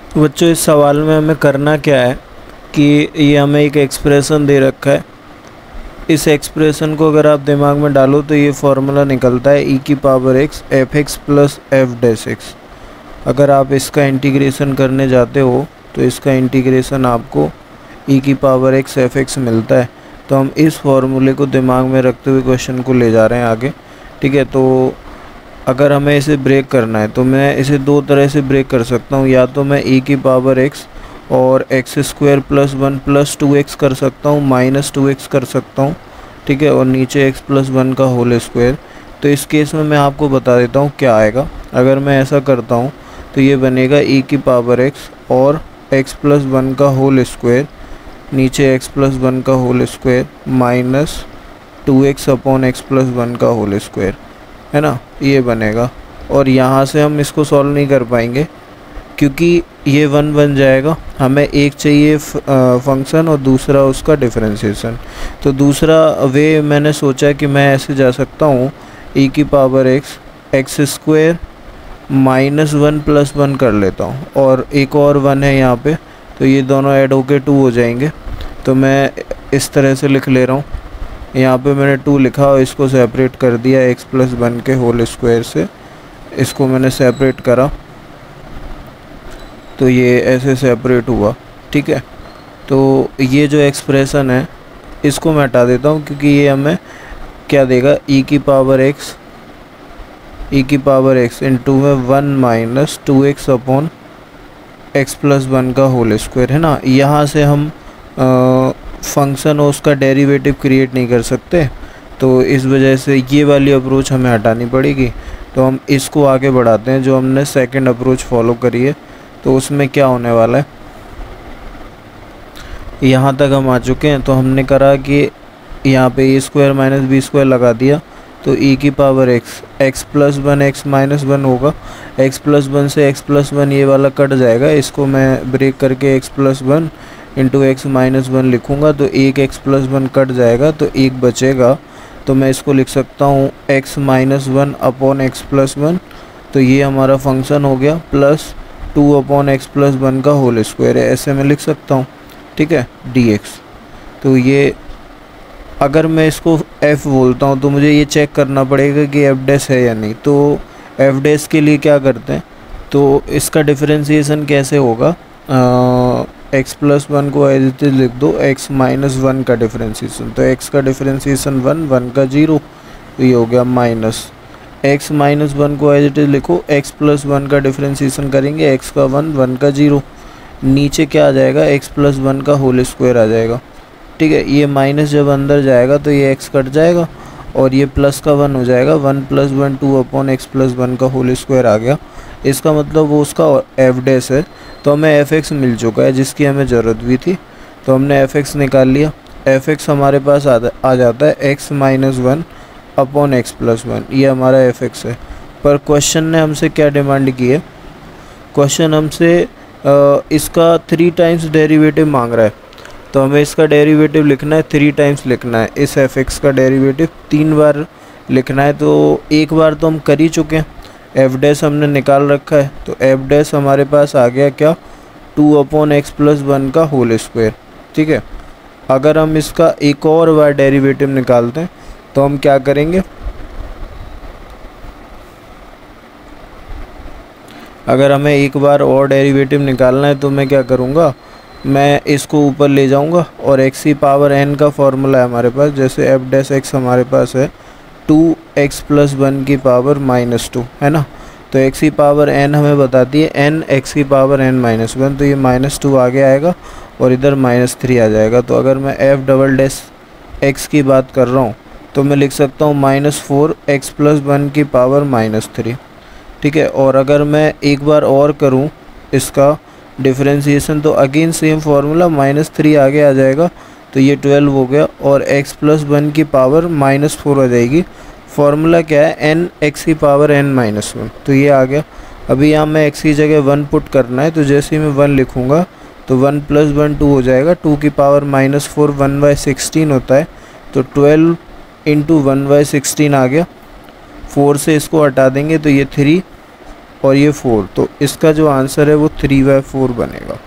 तो बच्चों इस सवाल में हमें करना क्या है कि ये हमें एक एक्सप्रेशन दे रखा है। इस एक्सप्रेशन को अगर आप दिमाग में डालो तो ये फॉर्मूला निकलता है e की power x F x plus F dash x. अगर आप इसका इंटीग्रेशन करने जाते हो तो इसका इंटीग्रेशन आपको e की पावर x एफ एक्स मिलता है। तो हम इस फॉर्मूले को दिमाग में रखते हुए क्वेश्चन को ले जा रहे हैं आगे। ठीक है, तो अगर हमें इसे ब्रेक करना है तो मैं इसे दो तरह से ब्रेक कर सकता हूँ। या तो मैं e की पावर x और x square plus 1 plus 2x कर सकता हूँ, माइनस 2x कर सकता हूँ। ठीक है, और नीचे x प्लस 1 का होल स्क्वायर। तो इस केस में मैं आपको बता देता हूँ क्या आएगा। अगर मैं ऐसा करता हूँ तो ये बनेगा e की पावर x और x प्लस 1 का होल स्क्वायर, नीचे x प्लस 1 का whole square minus 2x upon x plus 1 का होल स्क्वायर, है ना, ये बनेगा। और यहाँ से हम इसको सॉल्व नहीं कर पाएंगे क्योंकि ये 1 बन जाएगा। हमें एक चाहिए फंक्शन और दूसरा उसका डिफरेंशिएशन। तो दूसरा वे मैंने सोचा कि मैं ऐसे जा सकता हूँ e की power x square minus 1 plus 1 कर लेता हूँ, और एक और 1 है यहाँ पे, तो ये दोनों ऐड होके 2 हो जाएंगे। तो मैं इस तरह से लिख ले रहा हूँ। यहाँ पे मैंने 2 लिखा और इसको सेपरेट कर दिया x प्लस 1 के होल स्क्वायर से। इसको मैंने सेपरेट करा तो ये ऐसे सेपरेट हुआ। ठीक है, तो ये जो एक्सप्रेशन है इसको मैं हटा देता हूँ क्योंकि ये हमें क्या देगा, e की पावर x इंटू में 1 minus 2x upon x plus 1 का होल स्क्वायर, है ना। यहाँ से हम फंक्शन और उसका डेरिवेटिव क्रिएट नहीं कर सकते, तो इस वजह से ये वाली अप्रोच हमें हटानी पड़ेगी। तो हम इसको आगे बढ़ाते हैं, जो हमने सेकंड अप्रोच फॉलो करी है। तो उसमें क्या होने वाला है, यहाँ तक हम आ चुके हैं। तो हमने करा कि यहाँ पे ए स्क्वायर माइनस बी स्क्वायर लगा दिया, तो e की power x plus 1 x minus 1 होगा। x प्लस 1 से x प्लस 1 ये वाला कट जाएगा, इसको मैं ब्रेक करके x plus 1 into x minus 1 लिखूँगा। तो एक x प्लस 1 कट जाएगा तो एक बचेगा। तो मैं इसको लिख सकता हूँ x minus 1 upon x plus 1। तो ये हमारा फंक्शन हो गया, प्लस 2 अपॉन एक्स प्लस 1 का होल स्क्वायर है, ऐसे मैं लिख सकता हूँ। ठीक है, dx। तो ये अगर मैं इसको f बोलता हूँ तो मुझे ये चेक करना पड़ेगा कि f डैश है या नहीं। तो f डैश के लिए क्या करते हैं, तो इसका डिफरेंशिएशन कैसे होगा, x प्लस 1 को एज इट इज लिख दो, x माइनस 1 का डिफरेंशिएशन। तो x का डिफरेंशिएशन 1 का 0, तो ये हो गया माइनस x माइनस 1 को एज इट इज लिखो, x प्लस 1 का डिफरेंशिएशन करेंगे, x का 1 का 0, नीचे क्या आ जाएगा, x प्लस 1 का होल स्क्वायर आ जाएगा। ठीक है, ये माइनस जब अंदर जाएगा तो ये x कट जाएगा और ये प्लस का 1 हो जाएगा, 1 प्लस 1 2 अपॉन एक्स प्लस 1 का होल स्क्वायर आ गया। इसका मतलब वो उसका f डैश है। तो हमें fx मिल चुका है जिसकी हमें ज़रूरत भी थी, तो हमने fx निकाल लिया। fx हमारे पास आ जाता है x minus 1 upon x plus 1, ये हमारा fx है। पर क्वेश्चन ने हमसे क्या डिमांड की है, क्वेश्चन हमसे इसका 3 टाइम्स डेरिवेटिव मांग रहा है। तो हमें इसका डेरिवेटिव लिखना है, 3 टाइम्स लिखना है। इस fx का डेरिवेटिव 3 बार लिखना है। तो एक बार तो हम कर ही चुके हैं, f डैश हमने निकाल रखा है। तो f डैश हमारे पास आ गया क्या, 2 अपॉन एक्स प्लस 1 का होल स्क्वायर। ठीक है, अगर हम इसका एक और बार डेरिवेटिव निकालते हैं तो हम क्या करेंगे, अगर हमें एक बार और डेरिवेटिव निकालना है तो मैं क्या करूँगा, मैं इसको ऊपर ले जाऊंगा और x की पावर n का फॉर्मूला है हमारे पास। जैसे f डैश x हमारे पास है 2x प्लस 1 की पावर माइनस 2, है ना। तो x की पावर n हमें बताती है n x की पावर n माइनस 1, तो ये माइनस 2 आगे आएगा और इधर माइनस 3 आ जाएगा। तो अगर मैं f डबल डैश x की बात कर रहा हूँ तो मैं लिख सकता हूँ माइनस 4 x प्लस 1 की पावर माइनस 3। ठीक है, और अगर मैं एक बार और करूँ इसका डिफरेंशिएशन तो अगेन सेम फार्मूला, माइनस 3 आगे आ जाएगा, तो ये 12 हो गया और x प्लस 1 की पावर माइनस 4 आ जाएगी। फार्मूला क्या है, n x की पावर n माइनस 1, तो ये आ गया। अभी यहाँ मैं x की जगह 1 पुट करना है, तो जैसे ही मैं 1 लिखूँगा तो 1 प्लस 1 2 हो जाएगा, 2 की पावर माइनस 4 1/16 होता है। तो 12 इंटू 1/16 आ गया। 4 से इसको हटा देंगे तो ये 3 और ये 4, तो इसका जो आंसर है वो 3/4 बनेगा।